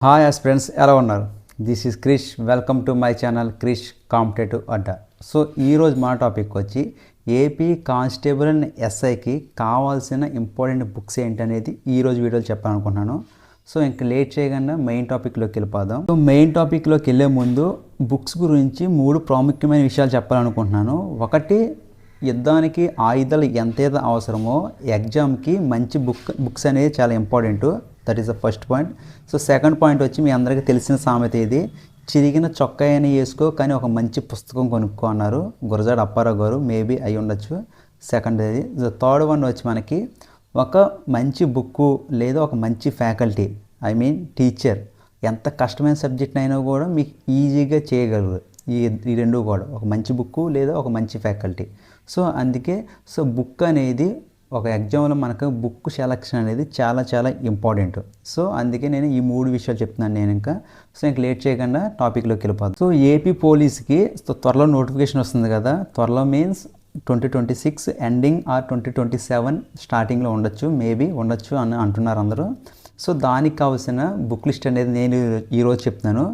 Hi friends, ఎలా ఉన్నారు? This is Krish. Welcome to my channel Krish competitive Adda. So ఈరోజు మా టాపిక్ వచ్చి ఏపీ కానిస్టేబుల్ అండ్ ఎస్ఐకి కావాల్సిన ఇంపార్టెంట్ బుక్స్ ఏంటనేది ఈరోజు వీడియోలో చెప్పాలనుకుంటున్నాను. సో ఇంక లేట్ చేయకుండా మెయిన్ టాపిక్లోకి వెళ్ళిపోదాం. సో మెయిన్ టాపిక్లోకి వెళ్ళే ముందు బుక్స్ గురించి 3 ప్రాముఖ్యమైన విషయాలు చెప్పాలనుకుంటున్నాను. ఒకటి, యుద్ధానికి ఆయుధాలు ఎంతైతే అవసరమో ఎగ్జామ్కి మంచి బుక్స్ అనేది చాలా important. That is the first point. So second point వచ్చి మీ అందరికీ తెలిసిన సామెత ఇది, చిరిగిన చొక్కా అయినా వేసుకో కానీ ఒక మంచి పుస్తకం కొనుక్కో అన్నారు గురజాడ అప్పారావు గారు. మేబీ అయి ఉండొచ్చు. సెకండ్ ఇది. థర్డ్ వన్ వచ్చి మనకి ఒక మంచి బుక్కు లేదా ఒక మంచి ఫ్యాకల్టీ, ఐ మీన్ టీచర్ ఎంత కష్టమైన సబ్జెక్ట్ అయినా కూడా మీకు ఈజీగా చేయగలరు. ఈ రెండు కూడా ఒక మంచి బుక్కు లేదా ఒక మంచి ఫ్యాకల్టీ. సో అందుకే బుక్ అనేది ఒక ఎగ్జామ్లో మనకు బుక్ సెలక్షన్ అనేది చాలా చాలా ఇంపార్టెంట్. సో అందుకే నేను ఈ 3 విషయాలు చెప్తున్నాను నేను ఇంకా. సో ఇంక లేట్ చేయకుండా టాపిక్లోకి వెళ్ళిపోతాను. సో ఏపీ పోలీస్కి త్వరలో నోటిఫికేషన్ వస్తుంది కదా. త్వరలో మీన్స్ 2026 ఎండింగ్ ఆర్ 2027 స్టార్టింగ్లో ఉండొచ్చు, మేబీ ఉండొచ్చు అని అంటున్నారు అందరూ. సో దానికి కావాల్సిన బుక్ లిస్ట్ అనేది నేను ఈరోజు చెప్తున్నాను.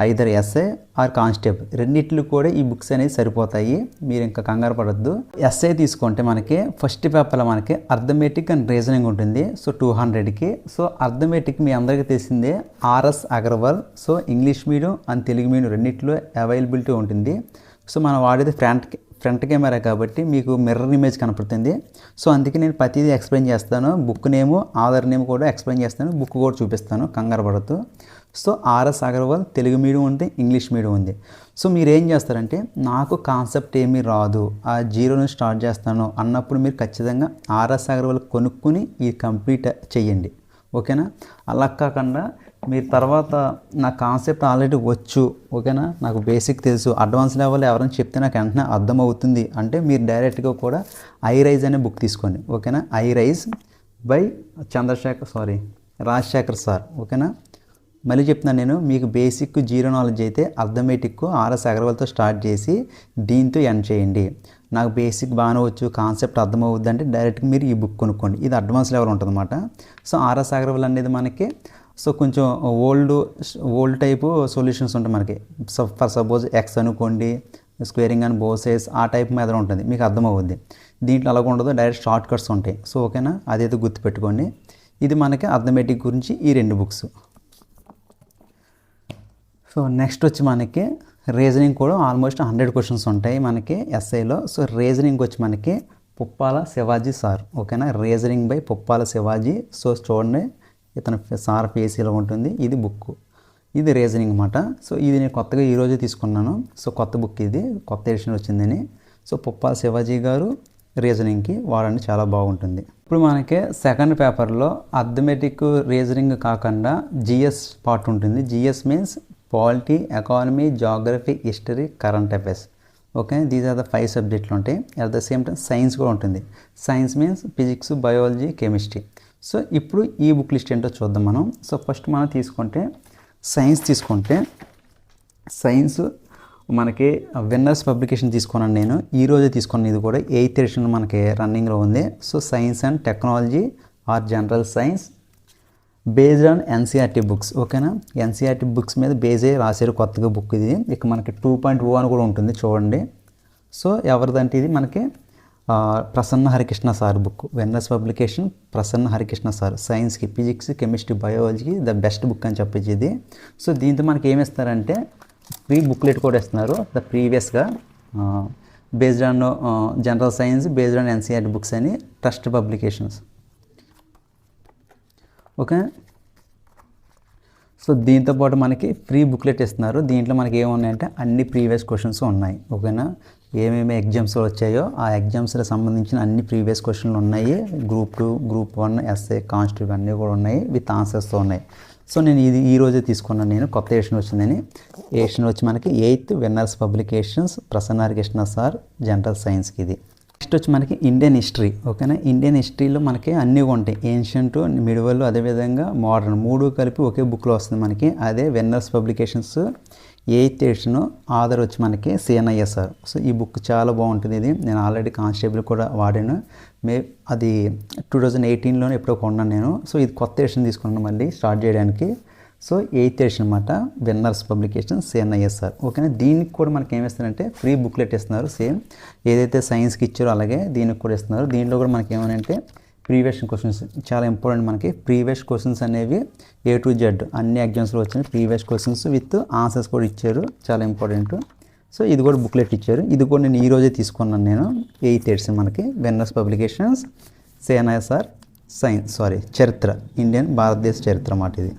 ఐదర్ ఎస్ఐ ఆర్ కానిస్టేబుల్ రెండిట్లు కూడా ఈ బుక్స్ అనేవి సరిపోతాయి, మీరు ఇంకా కంగారు పడద్దు. ఎస్ఐ తీసుకుంటే మనకి ఫస్ట్ పేపర్లో మనకి అర్థమెటిక్ అండ్ రీజనింగ్ ఉంటుంది. సో 200కి. సో అర్థమెటిక్ మీ అందరికీ తెలిసిందే, RS Agarwal. So English medium and Telugu medium రెండిట్లో అవైలబిలిటీ ఉంటుంది. సో మనం వాడేది ఫ్రంట్ కెమెరా కాబట్టి మీకు మిర్రర్ ఇమేజ్ కనపడుతుంది. సో అందుకే నేను ప్రతిదీ ఎక్స్ప్లెయిన్ చేస్తాను. బుక్ నేము, ఆధార్ నేమ్ కూడా ఎక్స్ప్లెయిన్ చేస్తాను, బుక్ కూడా చూపిస్తాను, కంగారు పడద్దు. So RS Agarwal Telugu medium ఉంది, ఇంగ్లీష్ మీడియం ఉంది. సో మీరు ఏం చేస్తారంటే, నాకు కాన్సెప్ట్ ఏమీ రాదు, ఆ జీరో నుంచి స్టార్ట్ చేస్తాను అన్నప్పుడు మీరు ఖచ్చితంగా ఆర్ఎస్ అగర్వాల్ కొనుక్కుని ఇది కంప్లీట్ చేయండి, ఓకేనా? అలా కాకుండా మీరు తర్వాత నా కాన్సెప్ట్ ఆల్రెడీ వచ్చు, ఓకేనా, నాకు బేసిక్ తెలుసు, అడ్వాన్స్ లెవెల్ ఎవరైనా చెప్తే నాకు వెంటనే అర్థమవుతుంది అంటే మీరు డైరెక్ట్గా కూడా ఐ రైజ్ అనే బుక్ తీసుకోండి, ఓకేనా? I rise by Rajasekhar sir, ఓకేనా? మళ్ళీ చెప్తున్నాను నేను, మీకు బేసిక్ జీరో నాలెడ్జ్ అయితే అర్థమెటిక్ ఆర్ఎస్ అగర్వాల్తో స్టార్ట్ చేసి దీంతో ఎండ్ చేయండి. నాకు బేసిక్ బాగానే వచ్చు, కాన్సెప్ట్ అర్థమవుద్ది అంటే డైరెక్ట్గా మీరు ఈ బుక్ కొనుక్కోండి, ఇది అడ్వాన్స్ లెవెల్ ఉంటుంది అన్నమాట. సో ఆర్ఎస్ అగర్వాల్ అనేది మనకి కొంచెం ఓల్డ్ టైపు సొల్యూషన్స్ ఉంటాయి మనకి. ఫర్ సపోజ్ ఎక్స్ అనుకోండి, స్క్వేరింగ్ అండ్ బోసెస్ ఆ టైప్ మీద ఉంటుంది, మీకు అర్థమవుద్ది. దీంట్లో అలాగ ఉండదు, డైరెక్ట్ షార్ట్ కట్స్ ఉంటాయి. సో ఓకేనా, అదైతే గుర్తుపెట్టుకోండి. ఇది మనకి అర్థమెటిక్ గురించి ఈ 2 బుక్స్. సో నెక్స్ట్ వచ్చి మనకి రీజనింగ్ కూడా ఆల్మోస్ట్ 100 క్వశ్చన్స్ ఉంటాయి మనకి ఎస్ఐలో. సో రీజనింగ్ వచ్చి మనకి పుప్పాల శివాజీ సార్, ఓకేనా? Reasoning by Puppala Shivaji. So చూడండి, ఇతను సార్ పేసీలో ఉంటుంది, ఇది బుక్, ఇది రీజనింగ్ అన్నమాట. సో ఇది నేను కొత్తగా ఈరోజే తీసుకున్నాను. సో కొత్త బుక్ ఇది, కొత్త ఎడిషన్ వచ్చిందని. సో పుప్పాల శివాజీ గారు రీజనింగ్కి వాడండి, చాలా బాగుంటుంది. ఇప్పుడు మనకి సెకండ్ పేపర్లో అర్థమెటిక్ రీజనింగ్ కాకుండా జిఎస్ పార్ట్ ఉంటుంది. GS means polity, economy, geography, history, current affairs, okay? These are the 5 సబ్జెక్టులు ఉంటాయి. At the same time science కూడా ఉంటుంది. Science means physics, biology, chemistry. So ఇప్పుడు ఈ బుక్ లిస్ట్ ఏంటో చూద్దాం మనం. సో ఫస్ట్ మనం తీసుకుంటే సైన్స్ మనకి విన్నర్స్ పబ్లికేషన్ తీసుకున్నాను నేను, ఈరోజే తీసుకున్నాను. ఇది కూడా 8th ఎడిషన్ మనకి రన్నింగ్లో ఉంది. So science and technology or general science based on NCERT books, ఓకేనా? ఎన్సీఆర్టీ బుక్స్ మీద బేస్ అయ్యి రాశారు కొత్తగా బుక్ ఇది. ఇక మనకి 2.0 అని కూడా ఉంటుంది చూడండి. సో ఎవరిదంటే ఇది మనకి Prasanna Harikrishna sir book, winners publication Prasanna Harikrishna sir. సైన్స్కి, ఫిజిక్స్, కెమిస్ట్రీ, బయాలజీకి ద బెస్ట్ బుక్ అని చెప్పేసి ఇది. సో దీంతో మనకి ఏమి ఇస్తారంటే ఫ్రీ బుక్లెట్ కూడా ఇస్తున్నారు, ద ప్రీవియస్గా based on general science based on NCERT books అని ట్రస్ట్ పబ్లికేషన్స్, ఓకే? సో దీంతోపాటు మనకి ఫ్రీ బుక్లెట్ ఇస్తున్నారు. దీంట్లో మనకి ఏమున్నాయంటే అన్ని ప్రీవియస్ క్వశ్చన్స్ ఉన్నాయి, ఓకేనా? ఏమేమి ఎగ్జామ్స్ వచ్చాయో ఆ ఎగ్జామ్స్కి సంబంధించిన అన్ని ప్రీవియస్ క్వశ్చన్లు ఉన్నాయి. గ్రూప్ 2, గ్రూప్ 1, ఎస్ఏ, కానిస్టేబుల్ అన్నీ కూడా ఉన్నాయి, విత్ ఆన్సర్స్తో ఉన్నాయి. సో నేను ఇది ఈరోజే తీసుకున్నాను నేను, కొత్త ఎడిషన్ వచ్చిందని. ఎడిషన్ వచ్చి మనకి 8th winners publications Prasanna Harikrishna sir general సైన్స్కి ఇది. నెక్స్ట్ వచ్చి మనకి ఇండియన్ హిస్టరీ, ఓకేనా? ఇండియన్ హిస్టరీలో మనకి అన్నీ ఉంటాయి, ఏన్షియంట్, మిడివల్, అదేవిధంగా మోడర్న్, 3 కలిపి ఒకే బుక్లో వస్తుంది మనకి. అదే winners publications 8th edition. Aadhaar వచ్చి మనకి సిఎన్ఐఎస్ఆర్. సో ఈ బుక్ చాలా బాగుంటుంది. ఇది నేను ఆల్రెడీ కానిస్టేబుల్ కూడా వాడాను, అది 2018లోనే ఎప్పుడో కొన్నాను నేను. సో ఇది కొత్త ఎడిషన్ తీసుకున్నాను మళ్ళీ స్టార్ట్ చేయడానికి. సో 8th ఎడిషన్ అనమాట, విన్నర్స్ పబ్లికేషన్ CNISR. ఓకేనా, దీనికి కూడా మనకి ఏమి ఇస్తారంటే ఫ్రీ బుక్లెట్ ఇస్తున్నారు. సేమ్ ఏదైతే సైన్స్కి ఇచ్చారో అలాగే దీనికి కూడా ఇస్తున్నారు. దీంట్లో కూడా మనకి ఏమనంటే ప్రీవియస్ క్వశ్చన్స్ చాలా ఇంపార్టెంట్. మనకి ప్రీవియస్ క్వశ్చన్స్ అనేవి A to Z అన్ని ఎగ్జామ్స్లో వచ్చిన ప్రీవియస్ క్వశ్చన్స్ విత్ ఆన్సర్స్ కూడా ఇచ్చారు, చాలా ఇంపార్టెంట్. సో ఇది కూడా బుక్లెట్ ఇచ్చారు. ఇది కూడా నేను ఈరోజే తీసుకున్నాను. నేను 8th ఎడిషన్ మనకి విన్నర్స్ పబ్లికేషన్స్ CNISR చరిత్ర, ఇండియన్ భారతదేశ చరిత్ర అన్నమాట ఇది.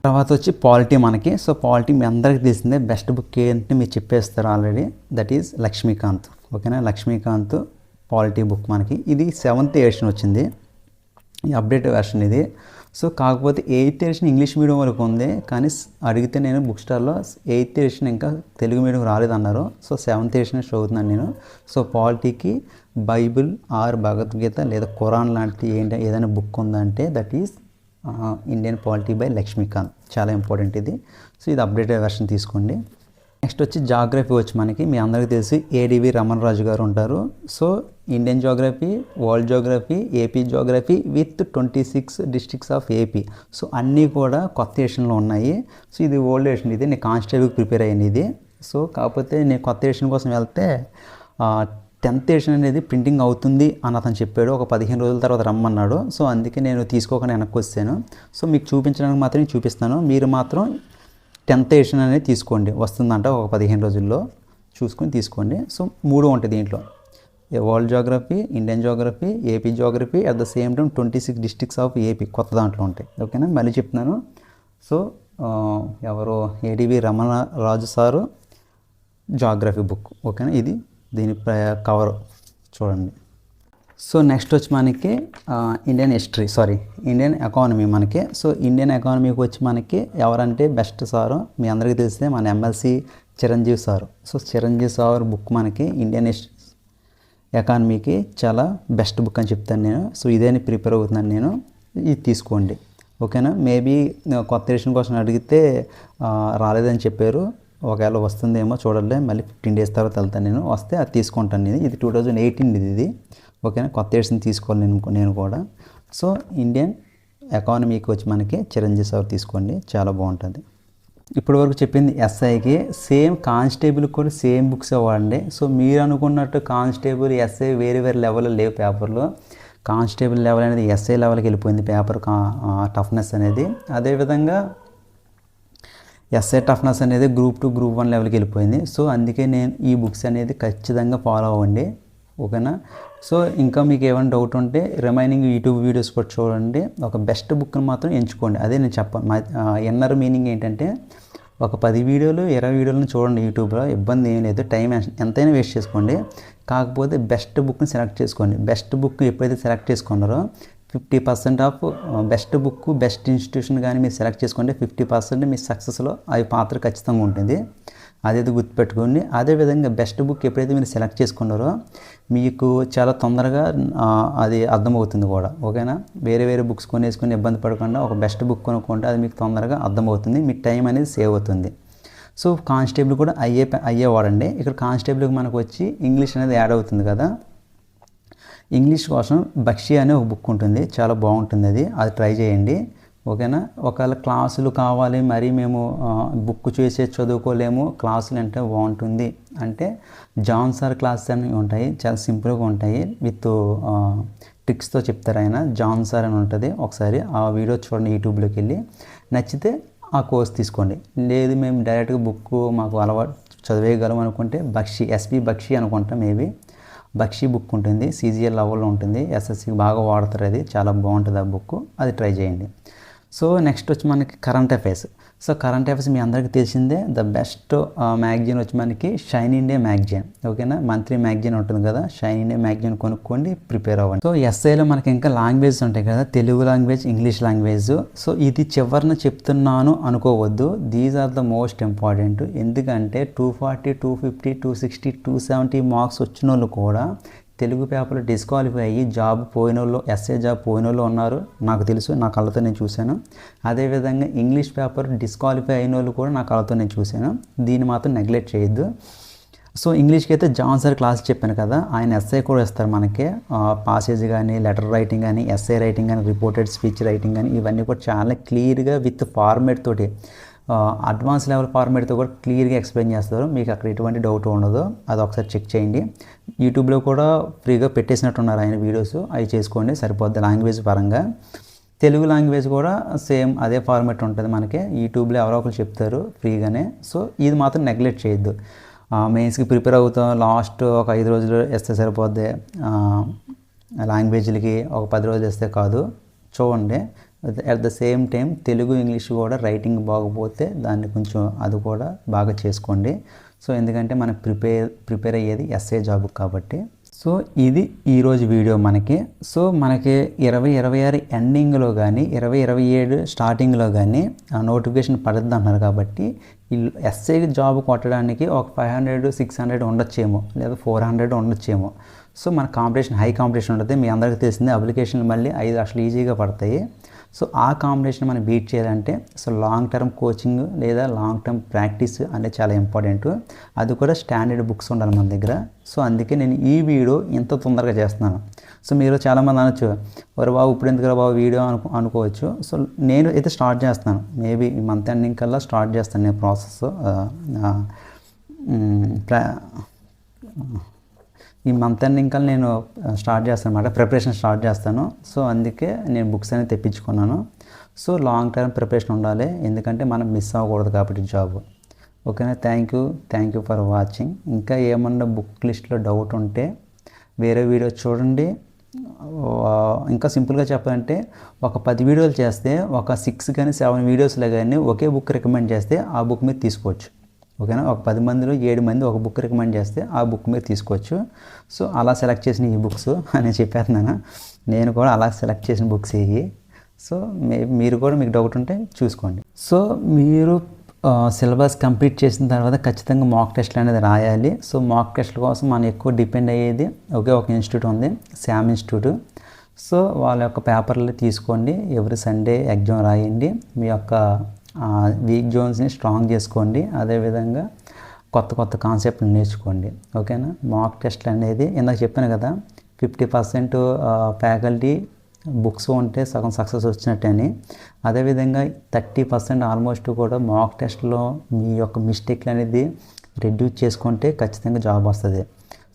తర్వాత వచ్చి పాలిటీ మనకి. సో పాలిటీ మీ అందరికీ తెలిసిందే, బెస్ట్ బుక్ ఏంటంటే మీరు చెప్పేస్తారు ఆల్రెడీ, దట్ ఈజ్ లక్ష్మీకాంత్. ఓకేనా, లక్ష్మీకాంత్ పాలిటీ బుక్ మనకి ఇది 7th ఎడిషన్ వచ్చింది, ఈ అప్డేట్ వెర్షన్ ఇది. సో కాకపోతే 8th ఎడిషన్ ఇంగ్లీష్ మీడియం వరకు ఉంది, కానీ అడిగితే నేను బుక్ స్టార్లో 8th ఎడిషన్ ఇంకా తెలుగు మీడియం రాలేదన్నారు. సో 7th ఎడిషన్ చదువుతున్నాను నేను. సో పాలిటీకి బైబిల్ ఆర్ భగవద్గీత లేదా ఖురాన్ లాంటి ఏదైనా బుక్ ఉందంటే that is Indian polity by Laxmikanth, చాలా ఇంపార్టెంట్ ఇది. సో ఇది అప్డేటెడ్ వెర్షన్ తీసుకోండి. నెక్స్ట్ వచ్చి జాగ్రఫీ వచ్చి మనకి మీ అందరికీ తెలిసి ADV రమణ రాజు గారు ఉంటారు. So Indian geography, world geography, AP geography with 26 districts of AP. So అన్నీ కూడా కొత్త ఎడిషన్లో ఉన్నాయి. సో ఇది ఓల్డ్ ఎడిషన్, ఇది నేను కానిస్టేబుల్కి ప్రిపేర్ అయ్యింది ఇది. సో కాకపోతే నేను కొత్త ఎడిషన్ కోసం వెళ్తే 10th ఎడిషన్ అనేది ప్రింటింగ్ అవుతుంది అని అతను చెప్పాడు. ఒక 15 రోజుల తర్వాత రమ్మన్నాడు. సో అందుకే నేను తీసుకోకుండా వెనక్కి వచ్చాను. సో మీకు చూపించడానికి మాత్రం చూపిస్తాను, మీరు మాత్రం 10th ఎడిషన్ అనేది తీసుకోండి, వస్తుందంట ఒక 15 రోజుల్లో చూసుకొని తీసుకోండి. సో 3 ఉంటాయి దీంట్లో, world geography, Indian geography, AP geography, at the same time 26 districts of AP కొత్త దాంట్లో ఉంటాయి. ఓకేనా, మళ్ళీ చెప్తున్నాను. సో ఎవరు ADV రమణ రాజు సారు జాగ్రఫీ బుక్. ఓకేనా, ఇది దీని కవర్ చూడండి. సో నెక్స్ట్ వచ్చి మనకి ఇండియన్ ఎకానమీ మనకి. సో ఇండియన్ ఎకానమీకి వచ్చి మనకి ఎవరంటే బెస్ట్ సారు మీ అందరికీ తెలిస్తే మన MLC Chiranjeevi sir. So Chiranjeevi sir book మనకి ఇండియన్ ఎకానమీకి చాలా బెస్ట్ బుక్ అని చెప్తాను నేను. సో ఇదే ప్రిపేర్ అవుతున్నాను నేను, ఇది తీసుకోండి. ఓకేనా, మేబీ కొత్త ఎడిషన్ కోసం అడిగితే రాలేదని చెప్పారు, ఒకవేళ వస్తుందేమో చూడాలి, మళ్ళీ 15 days తర్వాత వెళ్తాను నేను, వస్తే అది తీసుకుంటాను నేను. ఇది 2018 ఇది. ఓకేనా, కొత్త ఎడిషన్ తీసుకోవాలి నేను కూడా. సో ఇండియన్ ఎకానమీకి వచ్చి మనకి చిరంజీవి సార్ తీసుకోండి, చాలా బాగుంటుంది. ఇప్పటి వరకు చెప్పింది SIకి, సేమ్ కానిస్టేబుల్ కూడా సేమ్ బుక్స్ వాడండి. సో మీరు అనుకున్నట్టు కానిస్టేబుల్ SI వేరే లెవెల్లో లేవు పేపర్లో. కానిస్టేబుల్ లెవెల్ అనేది SI లెవెల్కి వెళ్ళిపోయింది పేపర్ టఫ్నెస్ అనేది. అదేవిధంగా SI టఫ్నెస్ అనేది Group 2, Group 1 లెవెల్కి వెళ్ళిపోయింది. సో అందుకే నేను ఈ బుక్స్ అనేది ఖచ్చితంగా ఫాలో అవ్వండి. ఓకేనా, సో ఇంకా మీకు ఏమైనా డౌట్ ఉంటే రిమైనింగ్ యూట్యూబ్ వీడియోస్ కూడా చూడండి, ఒక బెస్ట్ బుక్ని మాత్రం ఎంచుకోండి. అదే నేను చెప్పాను. మా ఇన్నర్ మీనింగ్ ఏంటంటే ఒక 10 వీడియోలు 20 వీడియోలను చూడండి యూట్యూబ్లో, ఇబ్బంది ఏం లేదు, టైం ఎంతైనా వేస్ట్ చేసుకోండి. కాకపోతే బెస్ట్ బుక్ని సెలెక్ట్ చేసుకోండి. బెస్ట్ బుక్ ఎప్పుడైతే సెలెక్ట్ చేసుకున్నారో 50% of best book, best institution కానీ మీరు సెలెక్ట్ చేసుకోండి, 50% మీ సక్సెస్లో అవి పాత్ర ఖచ్చితంగా ఉంటుంది. అదేది గుర్తుపెట్టుకోండి. అదేవిధంగా బెస్ట్ బుక్ ఎప్పుడైతే మీరు సెలెక్ట్ చేసుకున్నారో మీకు చాలా తొందరగా అది అర్థమవుతుంది కూడా. ఓకేనా, వేరే బుక్స్ కొనేసుకొని ఇబ్బంది పడకుండా ఒక బెస్ట్ బుక్ కొనుక్కుంటే అది మీకు తొందరగా అర్థమవుతుంది, మీ టైం అనేది సేవ్ అవుతుంది. సో కానిస్టేబుల్ కూడా అయ్యే వాడండి. ఇక్కడ కానిస్టేబుల్కి మనకు వచ్చి ఇంగ్లీష్ అనేది యాడ్ అవుతుంది కదా. ఇంగ్లీష్ కోసం బక్షి అనే ఒక బుక్ ఉంటుంది, చాలా బాగుంటుంది, అది ట్రై చేయండి. ఓకేనా, ఒకవేళ క్లాసులు కావాలి, మరి మేము బుక్ చేసే చదువుకోలేము, క్లాసులు అంటే బాగుంటుంది అంటే జాన్ సార్ క్లాసెస్ అని ఉంటాయి, చాలా సింపుల్గా ఉంటాయి, విత్ ట్రిక్స్తో చెప్తారు ఆయన. జాన్ సార్ అని ఉంటుంది, ఒకసారి ఆ వీడియో చూడండి యూట్యూబ్లోకి వెళ్ళి, నచ్చితే ఆ కోర్స్ తీసుకోండి. లేదు మేము డైరెక్ట్గా బుక్ మాకు అలవాటు చదివేయగలం అనుకుంటే బక్షి, SP బక్షి అనుకుంటా, మేబీ బక్షి బుక్ ఉంటుంది, CGL లెవెల్లో ఉంటుంది, SSCకి బాగా వాడతారు, అది చాలా బాగుంటుంది ఆ బుక్, అది ట్రై చేయండి. సో నెక్స్ట్ వచ్చి మనకి current affairs. So current affairs మీ అందరికీ తెలిసిందే, ద బెస్ట్ మ్యాగజైన్ వచ్చి మనకి షైన్ ఇండియా మ్యాగజైన్. ఓకేనా, మంత్లీ మ్యాగజైన్ ఉంటుంది కదా, షైన్ ఇండియా మ్యాగజైన్ కొనుక్కోండి, ప్రిపేర్ అవ్వండి. సో SIలో మనకి ఇంకా లాంగ్వేజెస్ ఉంటాయి కదా, Telugu language, English language. So ఇది చివరిన చెప్తున్నాను అనుకోవద్దు, these are the most important. ఎందుకంటే 240, 250, 260, 270 మార్క్స్ వచ్చిన వాళ్ళు కూడా తెలుగు పేపర్లో డిస్క్వాలిఫై అయ్యి జాబ్ పోయిన వాళ్ళు, SI జాబ్ పోయిన వాళ్ళు ఉన్నారు, నాకు తెలుసు, నా కళ్ళతో నేను చూశాను. అదేవిధంగా ఇంగ్లీష్ పేపర్ డిస్క్వాలిఫై అయిన వాళ్ళు కూడా నా కళ్ళతో నేను చూశాను. దీన్ని మాత్రం నెగ్లెక్ట్ చేయొద్దు. సో ఇంగ్లీష్కి అయితే జాన్ సార్ క్లాస్ చెప్పాను కదా, ఆయన ఎస్ఐ కూడా ఇస్తారు మనకి. పాసేజ్ కానీ, లెటర్ రైటింగ్ కానీ, ఎస్ఐ రైటింగ్ కానీ, రిపోర్టెడ్ స్పీచ్ రైటింగ్ కానీ, ఇవన్నీ కూడా చాలా క్లియర్గా విత్ ఫార్మేట్ తోటి, అడ్వాన్స్ లెవెల్ ఫార్మేట్తో కూడా క్లియర్గా ఎక్స్ప్లెయిన్ చేస్తారు. మీకు అక్కడ ఎటువంటి డౌట్ ఉండదు. అది ఒకసారి చెక్ చేయండి. యూట్యూబ్లో కూడా ఫ్రీగా పెట్టేసినట్టున్నారు ఆయన వీడియోస్, అవి చేసుకోండి సరిపోద్ది. లాంగ్వేజ్ పరంగా తెలుగు లాంగ్వేజ్ కూడా సేమ్ అదే ఫార్మేట్ ఉంటుంది మనకి. యూట్యూబ్లో ఎవరో ఒకరు చెప్తారు ఫ్రీగానే. సో ఇది మాత్రం నెగ్లెక్ట్ చేయొద్దు. మెయిన్స్కి ప్రిపేర్ అవుతాం, లాస్ట్ ఒక 5 రోజులు వేస్తే సరిపోద్ది. లాంగ్వేజ్లకి ఒక 10 రోజులు వేస్తే కాదు. చూడండి, at the same time Telugu English కూడా రైటింగ్ బాగపోతే దాన్ని కొంచెం అది కూడా బాగా చేసుకోండి. సో ఎందుకంటే మనం ప్రిపేర్ అయ్యేది ఎస్ఐ జాబ్ కాబట్టి. సో ఇది ఈరోజు వీడియో మనకి. సో మనకి 2026 ఎండింగ్లో కానీ 2027 స్టార్టింగ్లో కానీ నోటిఫికేషన్ పడుతుంది అన్నారు కాబట్టి ఎస్ఐ జాబ్ కొట్టడానికి ఒక 500-600 ఉండొచ్చేమో, లేదా 400 ఉండొచ్చేమో. సో మన కాంపిటీషన్ హై కాంపిటీషన్ ఉంటుంది. మీ అందరికీ తెలిసిందే, అప్లికేషన్లు మళ్ళీ 5 లక్షలు ఈజీగా పడతాయి. సో ఆ కాంపిటీషన్ మనం బీట్ చేయాలంటే సో లాంగ్ టర్మ్ కోచింగ్ లేదా లాంగ్ టర్మ్ ప్రాక్టీస్ అనేది చాలా ఇంపార్టెంట్. అది కూడా స్టాండర్డ్ బుక్స్ ఉండాలి మన దగ్గర. సో అందుకే నేను ఈ వీడియో ఇంత తొందరగా చేస్తున్నాను. సో మీరు చాలామంది అనొచ్చు, వరు బాబు ఇప్పుడు ఎందుకు బాబు వీడియో అనుకోవచ్చు. సో నేను అయితే స్టార్ట్ చేస్తాను, మేబీ ఈ మంత్ ఎండింగ్ కల్లా స్టార్ట్ చేస్తాను నేను ప్రాసెస్. ఈ మంత్ ఎండింగ్ కల్లా నేను స్టార్ట్ చేస్తాను అన్నమాట, ప్రిపరేషన్ స్టార్ట్ చేస్తాను. సో అందుకే నేను బుక్స్ అనేది తెప్పించుకున్నాను. సో లాంగ్ టర్మ్ ప్రిపరేషన్ ఉండాలి, ఎందుకంటే మనం మిస్ అవ్వకూడదు కాబట్టి జాబ్. ఓకేనా? Thank you for watching. ఇంకా ఏమన్నా బుక్ లిస్ట్లో డౌట్ ఉంటే వేరే వీడియో చూడండి. ఇంకా సింపుల్గా చెప్పాలంటే ఒక 10 వీడియోలు చేస్తే ఒక 6 కానీ 7 వీడియోస్లో కానీ ఒకే బుక్ రికమెండ్ చేస్తే ఆ బుక్ మీద తీసుకోవచ్చు. ఓకేనా? ఒక 10 మందిలో 7 మంది ఒక బుక్ రికమెండ్ చేస్తే ఆ బుక్ మీద తీసుకోవచ్చు. సో అలా సెలెక్ట్ చేసిన ఈ బుక్స్ అని చెప్పేస్తున్నాను. నేను కూడా అలా సెలెక్ట్ చేసిన బుక్స్ ఇవి. సో మీరు కూడా మీకు డౌట్ ఉంటే చూసుకోండి. సో మీరు సిలబస్ కంప్లీట్ చేసిన తర్వాత ఖచ్చితంగా మాక్ టెస్ట్లు అనేది రాయాలి. సో మాక్ టెస్ట్ల కోసం మనం ఎక్కువ డిపెండ్ అయ్యేది ఒకే ఒక ఇన్స్టిట్యూట్ ఉంది, శామ్ ఇన్స్టిట్యూట్. సో వాళ్ళ యొక్క పేపర్లు తీసుకోండి, ఎవ్రీ సండే ఎగ్జామ్ రాయండి, మీ యొక్క వీక్ జోన్స్ని స్ట్రాంగ్ చేసుకోండి. అదేవిధంగా కొత్త కాన్సెప్ట్ని నేర్చుకోండి. ఓకేనా? మాక్ టెస్ట్లు అనేది ఇందాక చెప్పాను కదా, 50% ఫ్యాకల్టీ బుక్స్ ఉంటే సగం సక్సెస్ వచ్చినట్టు అని. అదేవిధంగా 30% ఆల్మోస్ట్ కూడా మాక్ టెస్ట్లో మీ యొక్క మిస్టేక్లు అనేది రెడ్యూస్ చేసుకుంటే ఖచ్చితంగా జాబ్ వస్తుంది.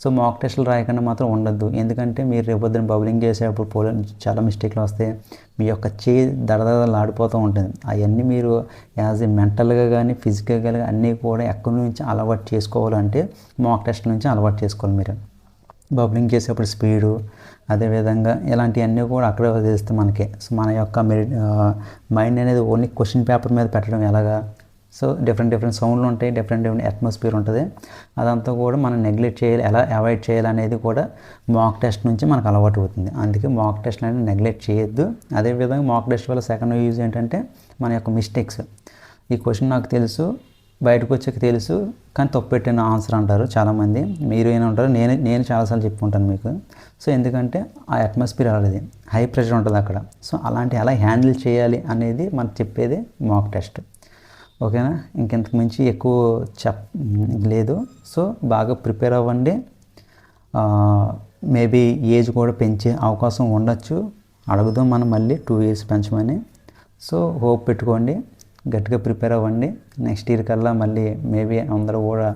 సో మాక్ టెస్టులు రాయకుండా మాత్రం ఉండద్దు, ఎందుకంటే మీరు రేపొద్దున బౌలింగ్ చేసేటప్పుడు చాలా మిస్టేక్లు వస్తాయి. మీ యొక్క చేయి దడదడలాడిపోతూ ఉంటుంది. అవన్నీ మీరు యాజ్ ఏ మెంటల్గా కానీ ఫిజికల్గా కానీ అన్నీ కూడా ఎక్కడి నుంచి అలవాటు చేసుకోవాలంటే మాక్ టెస్ట్ నుంచి అలవాటు చేసుకోవాలి. మీరు బౌలింగ్ చేసేటప్పుడు స్పీడు, అదేవిధంగా ఇలాంటివన్నీ కూడా అక్కడే వదిలేస్తే మనకి. సో మన యొక్క మైండ్ అనేది ఓన్లీ క్వశ్చన్ పేపర్ మీద పెట్టడం ఎలాగా. సో డిఫరెంట్ సౌండ్లు ఉంటాయి, డిఫరెంట్ అట్మాస్ఫియర్ ఉంటుంది. అదంతా కూడా మనం నెగ్లెక్ట్ చేయాలి, ఎలా అవాయిడ్ చేయాలి అనేది కూడా మాక్ టెస్ట్ నుంచి మనకు అలవాటు అవుతుంది. అందుకే మాక్ టెస్ట్ అనేది నెగ్లెక్ట్ చేయొద్దు. అదేవిధంగా మాక్ టెస్ట్ వల్ల సెకండ్ యూజ్ ఏంటంటే మన యొక్క మిస్టేక్స్. ఈ క్వశ్చన్ నాకు తెలుసు, బయటకు వచ్చాక తెలుసు, కానీ తప్పు పెట్టిన ఆన్సర్ అంటారు చాలామంది. మీరు ఏమంటారు, నేను చాలాసార్లు చెప్పుకుంటాను మీకు. సో ఎందుకంటే ఆ అట్మాస్ఫియర్ అలాది, హై ప్రెషర్ ఉంటుంది అక్కడ. సో అలాంటి ఎలా హ్యాండిల్ చేయాలి అనేది మనకు చెప్పేది మాక్ టెస్ట్. ఓకేనా? ఇంకెంతకు మించి ఎక్కువ లేదు. సో బాగా ప్రిపేర్ అవ్వండి. మేబీ ఏజ్ కూడా పెంచే అవకాశం ఉండొచ్చు, అడుగుదాం మనం మళ్ళీ 2 years పెంచమని. సో హోప్ పెట్టుకోండి, గట్టిగా ప్రిపేర్ అవ్వండి. నెక్స్ట్ ఇయర్ కల్లా మళ్ళీ మేబీ అందరూ కూడా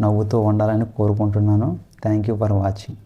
నవ్వుతూ ఉండాలని కోరుకుంటున్నాను. Thank you for watching.